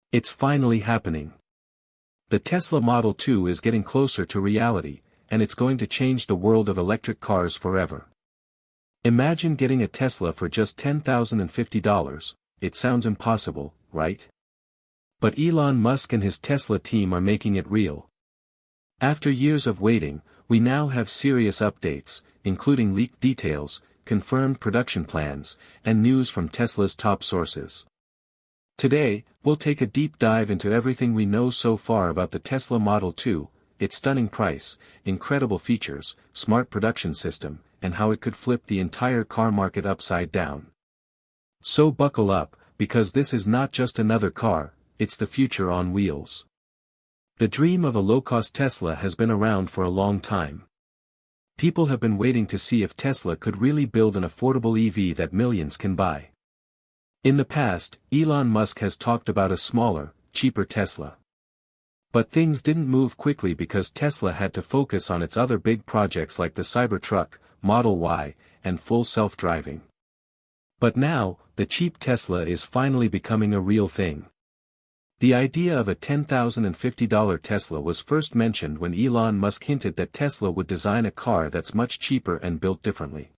It's finally happening. The Tesla Model 2 is getting closer to reality, and it's going to change the world of electric cars forever. Imagine getting a Tesla for just $10,050, it sounds impossible, right? But Elon Musk and his Tesla team are making it real. After years of waiting, we now have serious updates, including leaked details, confirmed production plans, and news from Tesla's top sources. Today, we'll take a deep dive into everything we know so far about the Tesla Model 2, its stunning price, incredible features, smart production system, and how it could flip the entire car market upside down. So buckle up, because this is not just another car, it's the future on wheels. The dream of a low-cost Tesla has been around for a long time. People have been waiting to see if Tesla could really build an affordable EV that millions can buy. In the past, Elon Musk has talked about a smaller, cheaper Tesla. But things didn't move quickly because Tesla had to focus on its other big projects like the Cybertruck, Model Y, and full self-driving. But now, the cheap Tesla is finally becoming a real thing. The idea of a $10,050 Tesla was first mentioned when Elon Musk hinted that Tesla would design a car that's much cheaper and built differently.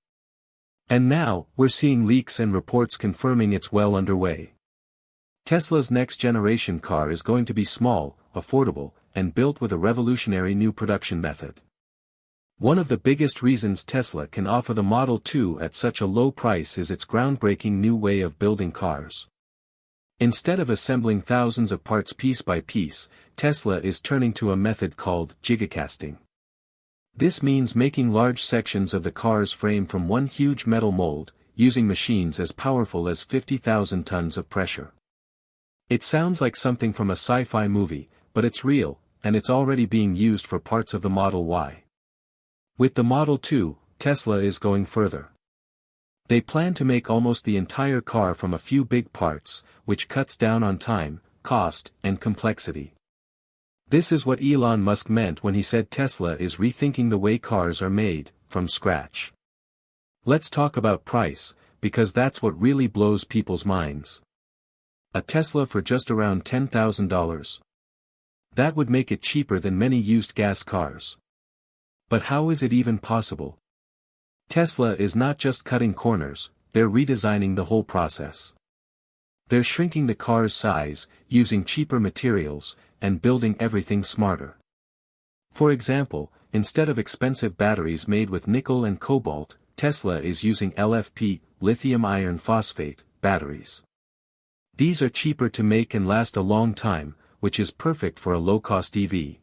And now, we're seeing leaks and reports confirming it's well underway. Tesla's next-generation car is going to be small, affordable, and built with a revolutionary new production method. One of the biggest reasons Tesla can offer the Model 2 at such a low price is its groundbreaking new way of building cars. Instead of assembling thousands of parts piece by piece, Tesla is turning to a method called gigacasting. This means making large sections of the car's frame from one huge metal mold, using machines as powerful as 50,000 tons of pressure. It sounds like something from a sci-fi movie, but it's real, and it's already being used for parts of the Model Y. With the Model 2, Tesla is going further. They plan to make almost the entire car from a few big parts, which cuts down on time, cost, and complexity. This is what Elon Musk meant when he said Tesla is rethinking the way cars are made, from scratch. Let's talk about price, because that's what really blows people's minds. A Tesla for just around $10,000. That would make it cheaper than many used gas cars. But how is it even possible? Tesla is not just cutting corners, they're redesigning the whole process. They're shrinking the car's size, using cheaper materials, and building everything smarter. For example, instead of expensive batteries made with nickel and cobalt, Tesla is using LFP, lithium iron phosphate, batteries. These are cheaper to make and last a long time, which is perfect for a low-cost EV.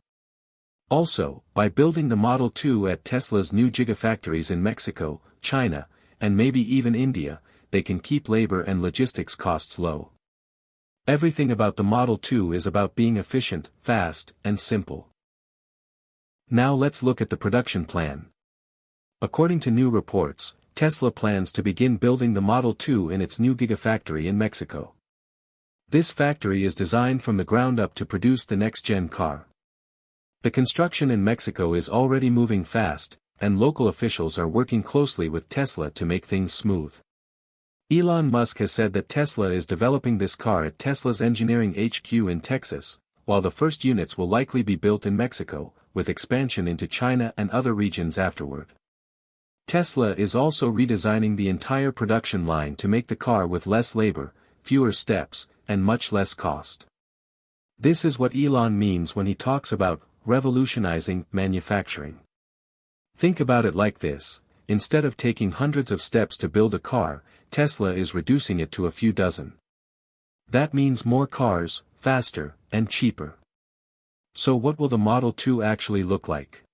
Also, by building the Model 2 at Tesla's new Gigafactories in Mexico, China, and maybe even India, they can keep labor and logistics costs low. Everything about the Model 2 is about being efficient, fast, and simple. Now let's look at the production plan. According to new reports, Tesla plans to begin building the Model 2 in its new Gigafactory in Mexico. This factory is designed from the ground up to produce the next-gen car. The construction in Mexico is already moving fast, and local officials are working closely with Tesla to make things smooth. Elon Musk has said that Tesla is developing this car at Tesla's engineering HQ in Texas, while the first units will likely be built in Mexico, with expansion into China and other regions afterward. Tesla is also redesigning the entire production line to make the car with less labor, fewer steps, and much less cost. This is what Elon means when he talks about revolutionizing manufacturing. Think about it like this: instead of taking hundreds of steps to build a car, Tesla is reducing it to a few dozen. That means more cars, faster, and cheaper. So what will the Model 2 actually look like?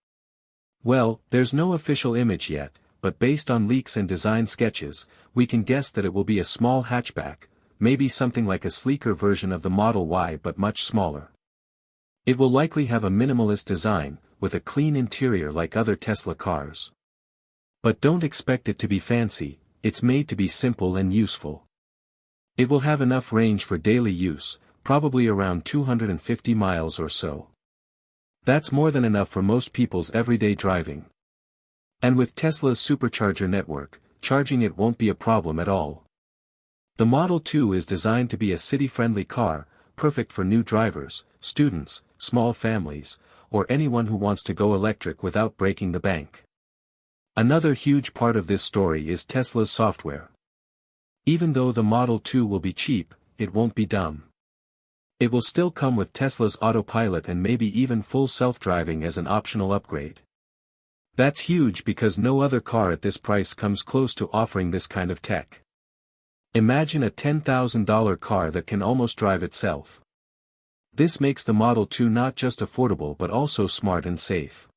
Well, there's no official image yet, but based on leaks and design sketches, we can guess that it will be a small hatchback, maybe something like a sleeker version of the Model Y but much smaller. It will likely have a minimalist design, with a clean interior like other Tesla cars. But don't expect it to be fancy, it's made to be simple and useful. It will have enough range for daily use, probably around 250 miles or so. That's more than enough for most people's everyday driving. And with Tesla's supercharger network, charging it won't be a problem at all. The Model 2 is designed to be a city-friendly car, perfect for new drivers, students, small families, or anyone who wants to go electric without breaking the bank. Another huge part of this story is Tesla's software. Even though the Model 2 will be cheap, it won't be dumb. It will still come with Tesla's Autopilot and maybe even full self-driving as an optional upgrade. That's huge because no other car at this price comes close to offering this kind of tech. Imagine a $10,000 car that can almost drive itself. This makes the Model 2 not just affordable but also smart and safe.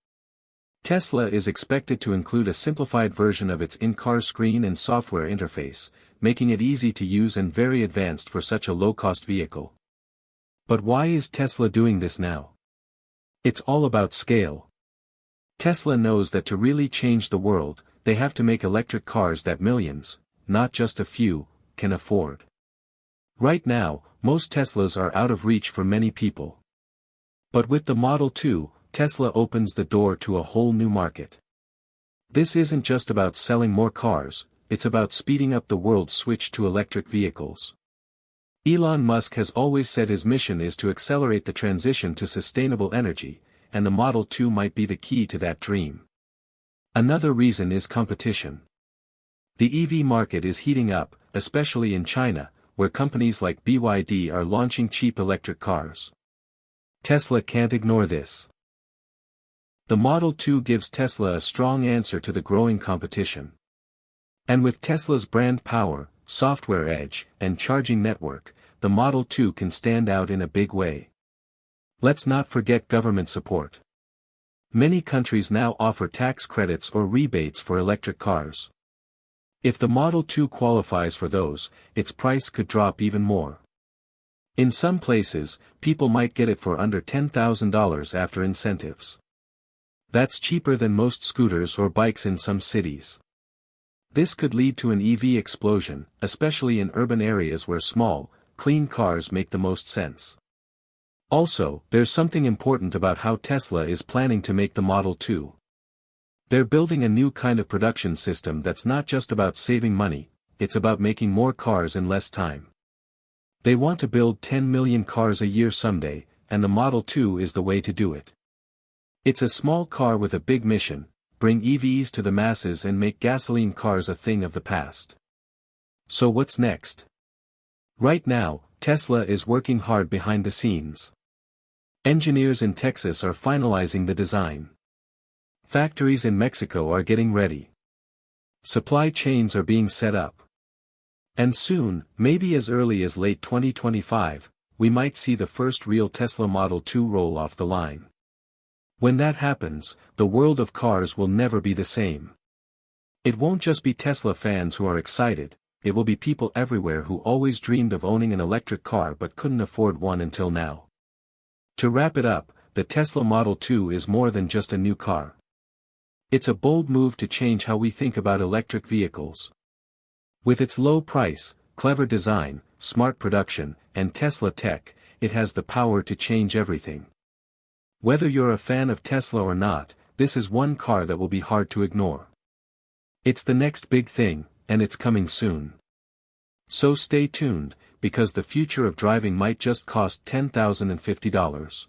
Tesla is expected to include a simplified version of its in-car screen and software interface, making it easy to use and very advanced for such a low-cost vehicle. But why is Tesla doing this now? It's all about scale. Tesla knows that to really change the world, they have to make electric cars that millions, not just a few, can afford. Right now, most Teslas are out of reach for many people. But with the Model 2, Tesla opens the door to a whole new market. This isn't just about selling more cars, it's about speeding up the world's switch to electric vehicles. Elon Musk has always said his mission is to accelerate the transition to sustainable energy, and the Model 2 might be the key to that dream. Another reason is competition. The EV market is heating up, especially in China, where companies like BYD are launching cheap electric cars. Tesla can't ignore this. The Model 2 gives Tesla a strong answer to the growing competition. And with Tesla's brand power, software edge, and charging network, the Model 2 can stand out in a big way. Let's not forget government support. Many countries now offer tax credits or rebates for electric cars. If the Model 2 qualifies for those, its price could drop even more. In some places, people might get it for under $10,000 after incentives. That's cheaper than most scooters or bikes in some cities. This could lead to an EV explosion, especially in urban areas where small, clean cars make the most sense. Also, there's something important about how Tesla is planning to make the Model 2. They're building a new kind of production system that's not just about saving money, it's about making more cars in less time. They want to build 10 million cars a year someday, and the Model 2 is the way to do it. It's a small car with a big mission: bring EVs to the masses and make gasoline cars a thing of the past. So what's next? Right now, Tesla is working hard behind the scenes. Engineers in Texas are finalizing the design. Factories in Mexico are getting ready. Supply chains are being set up. And soon, maybe as early as late 2025, we might see the first real Tesla Model 2 roll off the line. When that happens, the world of cars will never be the same. It won't just be Tesla fans who are excited, it will be people everywhere who always dreamed of owning an electric car but couldn't afford one until now. To wrap it up, the Tesla Model 2 is more than just a new car. It's a bold move to change how we think about electric vehicles. With its low price, clever design, smart production, and Tesla tech, it has the power to change everything. Whether you're a fan of Tesla or not, this is one car that will be hard to ignore. It's the next big thing, and it's coming soon. So stay tuned, because the future of driving might just cost $10,050.